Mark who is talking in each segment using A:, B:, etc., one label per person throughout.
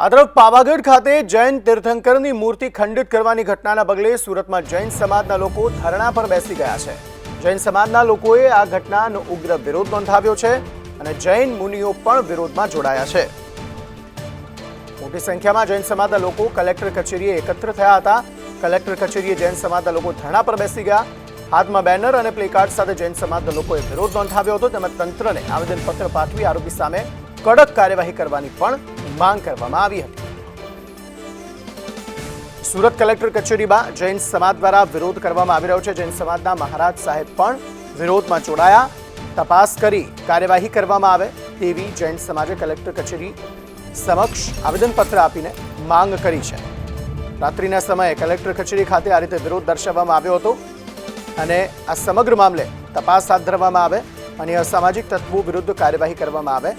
A: આ તરફ પાવાગઢ ખાતે જૈન તીર્થંકરની મૂર્તિ ખંડિત કરવાની ઘટનાના પગલે સુરતમાં જૈન સમાજના લોકો ધરણા પર બેસી ગયા છે। જૈન સમાજના લોકોએ આ ઘટનાનો ઉગ્ર વિરોધ નોંધાવ્યો છે અને જૈન મુનિઓ પણ વિરોધમાં જોડાયા છે। મોટી સંખ્યામાં જૈન સમાજના લોકો કલેક્ટર કચેરીએ એકત્ર થયા હતા। કલેક્ટર કચેરીએ જૈન સમાજના લોકો ધરણા પર બેસી ગયા। હાથમાં બેનર અને પ્લેકાર્ડ સાથે જૈન સમાજના લોકોએ વિરોધ નોંધાવ્યો હતો તેમજ તંત્રને આવેદનપત્ર પાઠવી આરોપી સામે કડક કાર્યવાહી કરવાની પણ માંગ કરવામાં આવી હતી। સુરત કલેક્ટર કચેરીમાં જૈન સમાજ દ્વારા વિરોધ કરવામાં આવી રહ્યો છે। જૈન સમાજના મહારાજ સાહેબ પણ વિરોધમાં જોડાયા। તપાસ કરી કાર્યવાહી કરવામાં આવે તેવી જૈન સમાજે કલેક્ટર કચેરી સમક્ષ આવેદનપત્ર આપીને માંગ કરી છે। રાત્રિના સમયે કલેક્ટર કચેરી ખાતે આ રીતે વિરોધ દર્શાવવામાં આવ્યો હતો અને આ સમગ્ર મામલે તપાસ હાથ ધરવામાં આવે અને અસામાજિક તત્વો વિરુદ્ધ કાર્યવાહી કરવામાં આવે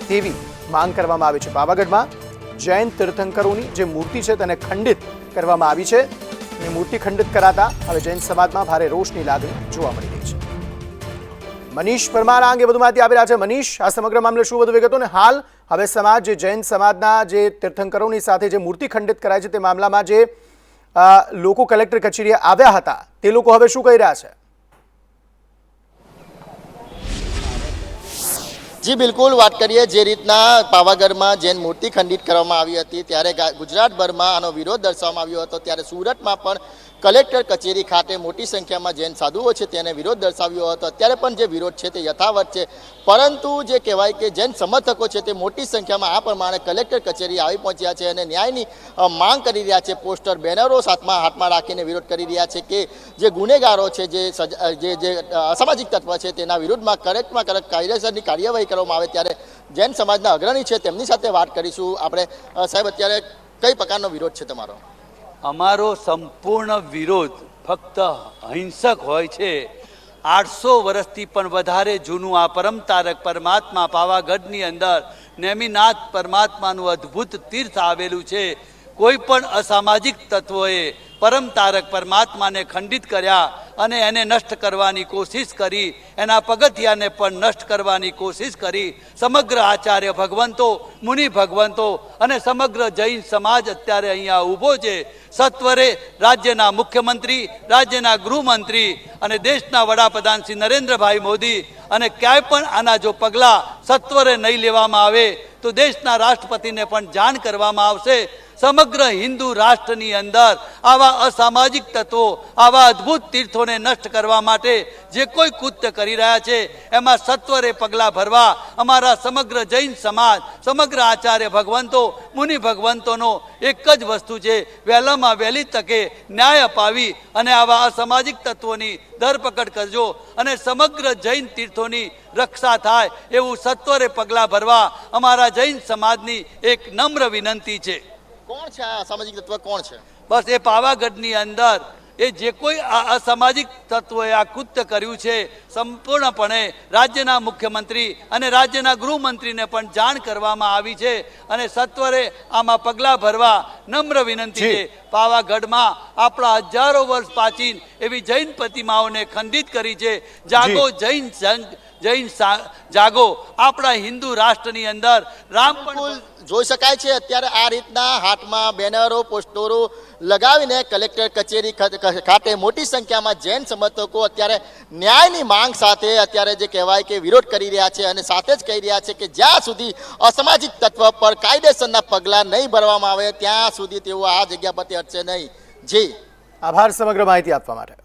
A: તેવી માંગ કરવામાં આવી છે। પાવાગઢમાં જૈન તીર્થંકરોની જે મૂર્તિ છે તેને ખંડિત કરવામાં આવી છે અને મૂર્તિ ખંડિત કરાતા હવે જૈન સમાજમાં ભારે રોષની લાગણી જોવા મળી રહી છે। મનીષ પરમાર આ અંગે વધુ માહિતી આપી રહ્યા છે। મનીષ, આ સમગ્ર મામલે શું વધુ વિગતો ને હાલ હવે સમાજ જે જૈન સમાજના જે તીર્થંકરોની સાથે જે મૂર્તિ ખંડિત કરાય છે તે મામલામાં જે લોકો કલેક્ટર કચેરીએ આવ્યા હતા તે લોકો હવે શું કહી રહ્યા છે?
B: જી બિલકુલ, વાત કરીએ જે રીતના પાવાગઢમાં જૈન મૂર્તિ ખંડિત કરવામાં આવી હતી ત્યારે ગુજરાતભરમાં આનો વિરોધ દર્શાવવામાં આવ્યો હતો ત્યારે સુરતમાં પણ કલેક્ટર કચેરી ખાતે મોટી સંખ્યામાં જૈન સાધુઓ છે તેને વિરોધ દર્શાવ્યો હતો। અત્યારે પણ જે વિરોધ છે તે યથાવત છે, પરંતુ જે કહેવાય કે જૈન સમર્થકો છે તે મોટી સંખ્યામાં આ પ્રમાણે કલેક્ટર કચેરી આવી પહોંચ્યા છે અને ન્યાયની માંગ કરી રહ્યા છે। પોસ્ટર બેનરો હાથમાં રાખીને વિરોધ કરી રહ્યા છે કે જે ગુનેગારો છે, જે અસામાજિક તત્વ છે તેના વિરુદ્ધમાં કડકમાં કડક કાયદેસરની કાર્યવાહી કરવામાં આવે। ત્યારે જૈન સમાજના અગ્રણી છે તેમની સાથે વાત કરીશું આપણે। સાહેબ, અત્યારે કઈ પ્રકારનો વિરોધ છે તમારો?
C: અમારો સંપૂર્ણ વિરોધ ફક્ત અહિંસક હોય છે। 800 વર્ષથી પણ વધારે જૂનું આ પરમ તારક પરમાત્મા પાવાગઢની અંદર નેમિનાથ પરમાત્માનું અદ્ભુત તીર્થ આવેલું છે। કોઈ પણ અસામાજિક તત્વોએ પરમ તારક પરમાત્માને ખંડિત કર્યા અને એને નષ્ટ કરવાની કોશિશ કરી, એના પગથિયાને પણ નષ્ટ કરવાની કોશિશ કરી। સમગ્ર આચાર્ય ભગવંતો, મુનિ ભગવંતો અને સમગ્ર જૈન સમાજ અત્યારે અહીંયા ઊભો છે। સત્વરે રાજ્યના મુખ્યમંત્રી, રાજ્યના ગૃહમંત્રી અને દેશના વડાપ્રધાન શ્રી નરેન્દ્રભાઈ મોદી અને ક્યાંય પણ આના જો પગલાં સત્વરે નહીં લેવામાં આવે તો દેશના રાષ્ટ્રપતિને પણ જાણ કરવામાં આવશે। સમગ્ર હિન્દુ રાષ્ટ્રની અંદર આવા અસામાજિક તત્વો આવા અદ્ભુત તીર્થોને નષ્ટ કરવા માટે જે કોઈ કૃત્ય કરી રહ્યા છે એમાં સત્વરે પગલાં ભરવા અમારા સમગ્ર જૈન સમાજ, સમગ્ર આચાર્ય ભગવંતો, મુનિ ભગવંતોનો એક જ વસ્તુ છે, વહેલામાં વહેલી તકે ન્યાય અપાવી અને આવા અસામાજિક તત્વોની ધરપકડ કરજો અને સમગ્ર જૈન તીર્થોની રક્ષા થાય એવું સત્વરે પગલાં ભરવા અમારા જૈન સમાજની એક નમ્ર વિનંતી છે।
B: કોણ છે આ અસામાજિક તત્વ? કોણ છે?
C: બસ એ પાવાગઢની અંદર એ જે કોઈ અસામાજિક તત્વોએ આ કૃત્ય કર્યું છે સંપૂર્ણપણે રાજ્યના મુખ્યમંત્રી અને રાજ્યના ગૃહમંત્રીને પણ જાણ કરવામાં આવી છે અને સત્વરે આમાં પગલાં ભરવા નમ્ર વિનંતી છે। પાવાગઢમાં આપણા હજારો વર્ષ પ્રાચીન એવી જૈન પ્રતિમાઓને ખંડિત કરી છે। જાગો જૈન જાગો, આપણા હિન્દુ રાષ્ટ્રની અંદર રામ પણ
B: જોઈ શકાય છે અત્યારે આ રીતના હાથમાં બેનરો, પોસ્ટરો લગાવીને કલેક્ટર કચેરી ખાતે મોટી સંખ્યામાં જૈન સમર્થકો અત્યારે ન્યાયની માંગ સાથે અત્યારે જે કહેવાય કે વિરોધ કરી રહ્યા છે અને સાથે જ કહી રહ્યા છે કે જ્યાં સુધી અસામાજિક તત્વ પર કાયદેસરના પગલાં નહીં ભરવામાં આવે ત્યાં સુધી તેઓ આ જગ્યા પરથી હટશે નહીં। જી
A: આભાર સમગ્ર માહિતી આપવા માટે।